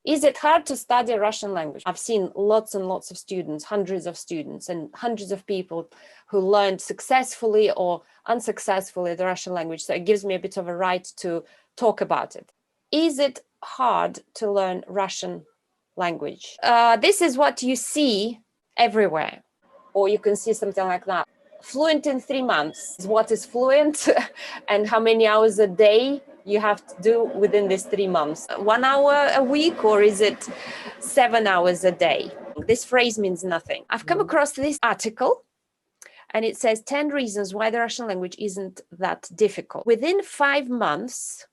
Is it hard to study Russian language? I've seen lots and lots of students, hundreds of students and hundreds of people who learned successfully or unsuccessfully the Russian language. So it gives me a bit of a right to talk about it. Is it hard to learn Russian language? This is what you see everywhere, or you can see something like that. Fluent in 3 months. What is fluent and how many hours a day you have to do within these 3 months? 1 hour a week, or is it 7 hours a day? This phrase means nothing. I've come across this article and it says 10 reasons why the Russian language isn't that difficult. Within 5 months,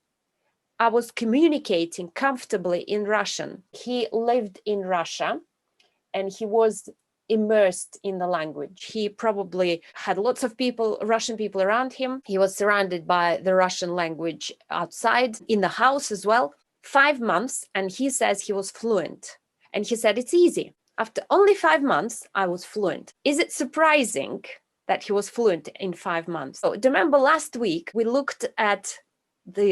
I was communicating comfortably in Russian. He lived in Russia and he was immersed in the language. He probably had lots of people, Russian people around him. He was surrounded by the Russian language outside, in the house as well. 5 months, and he says he was fluent. And he said, it's easy. After only 5 months, I was fluent. Is it surprising that he was fluent in 5 months? So, do you remember last week we looked at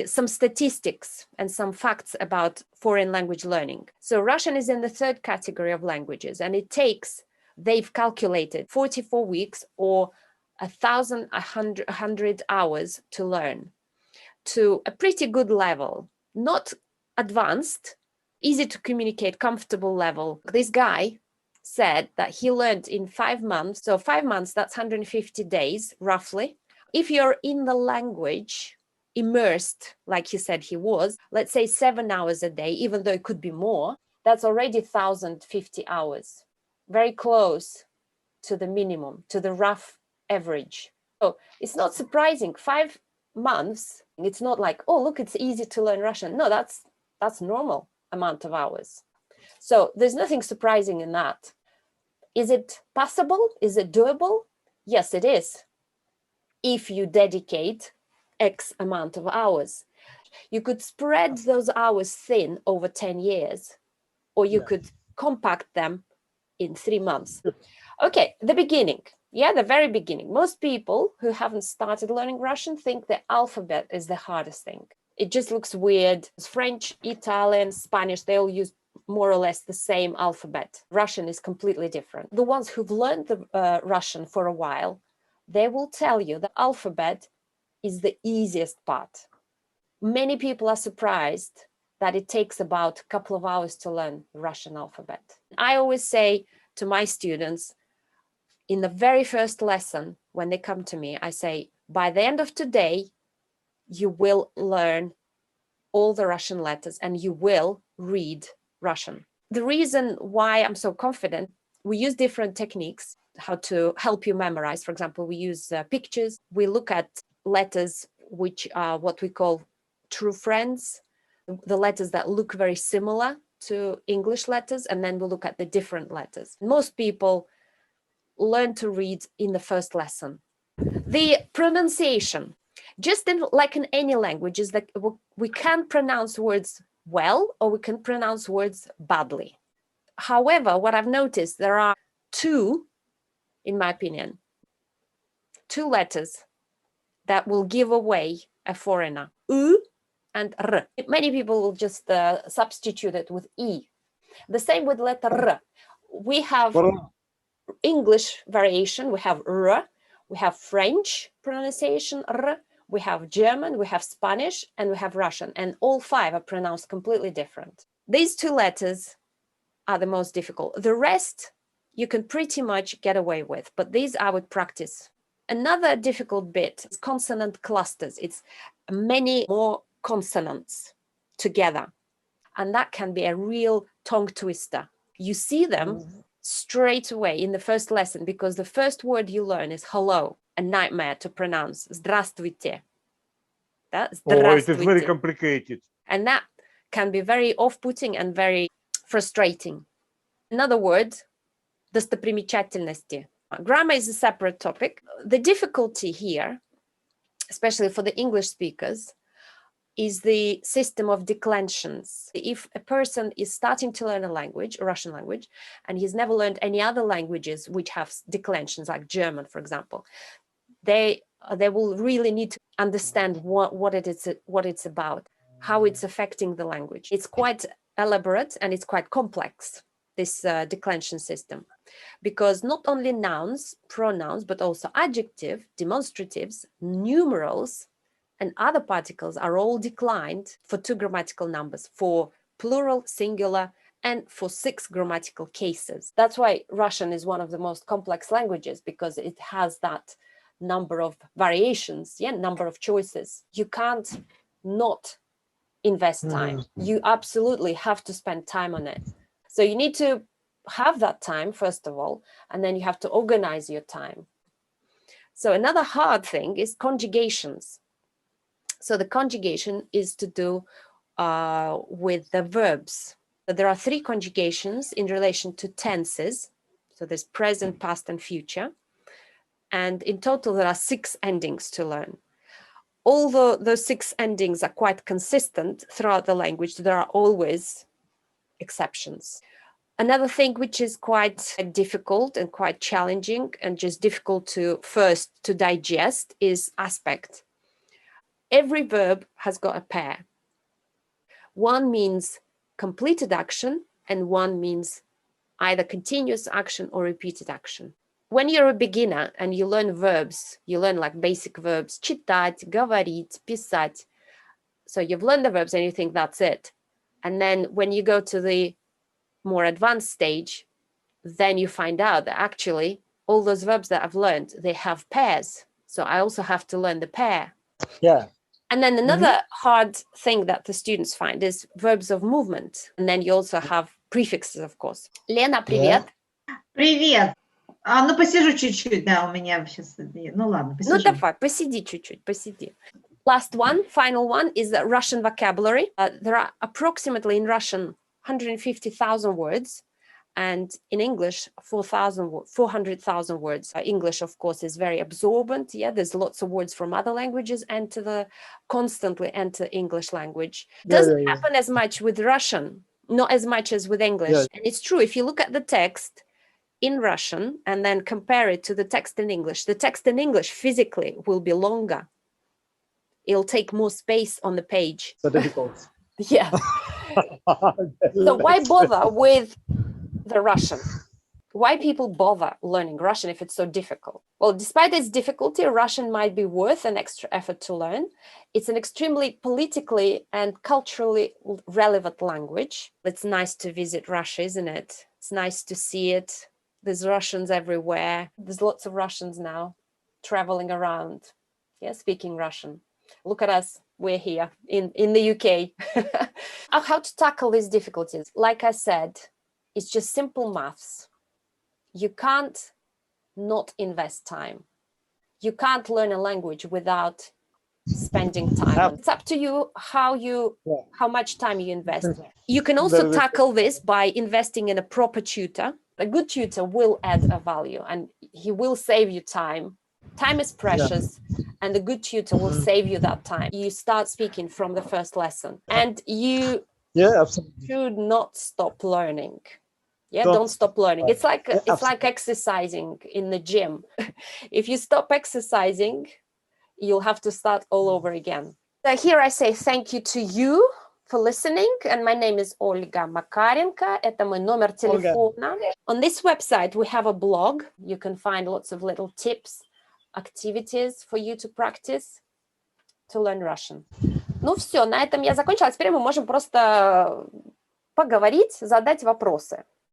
some statistics and some facts about foreign language learning. So Russian is in the 3rd category of languages, and it takes, they've calculated 44 weeks or 1,100 hours to learn to a pretty good level, not advanced, easy to communicate, comfortable level. This guy said that he learned in 5 months. So 5 months, that's 150 days, roughly. If you're in the language, immersed, like he said he was, let's say 7 hours a day, even though it could be more, that's already 1,050 hours, very close to the minimum, to the rough average. So it's not surprising. 5 months, it's not like, oh, look, it's easy to learn Russian. No, that's normal amount of hours. So there's nothing surprising in that. Is it possible? Is it doable? Yes, it is. If you dedicate X amount of hours. You could spread those hours thin over 10 years, or you could compact them in 3 months. Okay, the beginning. Yeah, the very beginning. Most people who haven't started learning Russian think the alphabet is the hardest thing. It just looks weird. French, Italian, Spanish, they all use more or less the same alphabet. Russian is completely different. The ones who've learned the Russian for a while, they will tell you the alphabet is the easiest part. Many people are surprised that it takes about a couple of hours to learn the Russian alphabet. I always say to my students, in the very first lesson, when they come to me, I say, by the end of today, you will learn all the Russian letters and you will read Russian. The reason why I'm so confident, we use different techniques, how to help you memorize. For example, we use pictures. We look at letters which are what we call true friends, the letters that look very similar to English letters, and then we look at the different letters. Most people learn to read in the first lesson. The pronunciation, just like in any language, is that we can pronounce words well or we can pronounce words badly. However, what I've noticed, there are two, in my opinion, 2 letters that will give away a foreigner, U and R. Many people will just substitute it with E. The same with letter R. We have English variation, we have R, we have French pronunciation R, we have German, we have Spanish, and we have Russian, and all 5 are pronounced completely different. These 2 letters are the most difficult. The rest you can pretty much get away with, but these I would practice. Another difficult bit is consonant clusters. It's many more consonants together. And that can be a real tongue twister. You see them straight away in the first lesson because the first word you learn is hello, a nightmare to pronounce. Здравствуйте. Oh, it is very complicated. And that can be very off-putting and very frustrating. Another word, достопримечательности. Grammar is a separate topic. The difficulty here, especially for the English speakers, is the system of declensions. If a person is starting to learn a language, a Russian language, and he's never learned any other languages which have declensions, like German, for example, they will really need to understand what it's about, how it's affecting the language. It's quite elaborate and it's quite complex, this declension system, because not only nouns, pronouns, but also adjective, demonstratives, numerals, and other particles are all declined for 2 grammatical numbers, for plural, singular, and for 6 grammatical cases. That's why Russian is one of the most complex languages, because it has that number of variations, number of choices. You can't not invest time. You absolutely have to spend time on it. So you need to have that time, first of all, and then you have to organize your time. So another hard thing is conjugations. So the conjugation is to do with the verbs. So there are 3 conjugations in relation to tenses. So there's present, past, and future. And in total, there are 6 endings to learn. Although those 6 endings are quite consistent throughout the language, there are always exceptions. Another thing which is quite difficult and quite challenging and just difficult to digest is aspect. Every verb has got a pair. One means completed action and one means either continuous action or repeated action. When you're a beginner and you learn verbs, you learn like basic verbs, читать, говорить, писать. So you've learned the verbs and you think that's it. And then when you go to the more advanced stage, then you find out that actually all those verbs that I've learned, they have pairs. So I also have to learn the pair. Yeah. And then another hard thing that the students find is verbs of movement. And then you also have prefixes, of course. Лена, привет. Привет. Ну, посижу чуть-чуть, да, у меня сейчас... Ну, ладно, посижу. Ну, давай, посиди чуть-чуть, посиди. Last one, final one, is the Russian vocabulary. There are approximately in Russian 150,000 words, and in English 400,000 words. English, of course, is very absorbent. There's lots of words from other languages constantly enter English language. Doesn't happen as much with Russian, not as much as with English. And it's true, if you look at the text in Russian and then compare it to the text in English, the text in English physically will be longer. It'll take more space on the page. So difficult. Yeah. So why bother with the Russian? Why people bother learning Russian if it's so difficult? Well, despite its difficulty, Russian might be worth an extra effort to learn. It's an extremely politically and culturally relevant language. It's nice to visit Russia, isn't it? It's nice to see it. There's Russians everywhere. There's lots of Russians now traveling around, speaking Russian. Look at us, we're here in the UK. How to tackle these difficulties? Like I said, it's just simple maths. You can't not invest time. You can't learn a language without spending time. It's up to you how much time you invest. You can also tackle this by investing in a proper tutor. A good tutor will add a value and he will save you time. Time is precious, and a good tutor will save you that time. You start speaking from the first lesson, and you should not stop learning. Don't stop learning. It's like exercising in the gym. If you stop exercising, you'll have to start all over again. So here I say thank you to you for listening, and my name is Olga Makarenko. Это мой номер телефона. On this website, we have a blog. You can find lots of little tips, activities for you to practice to learn Russian. Ну все, на этом я закончила. Теперь мы можем просто поговорить, задать вопросы.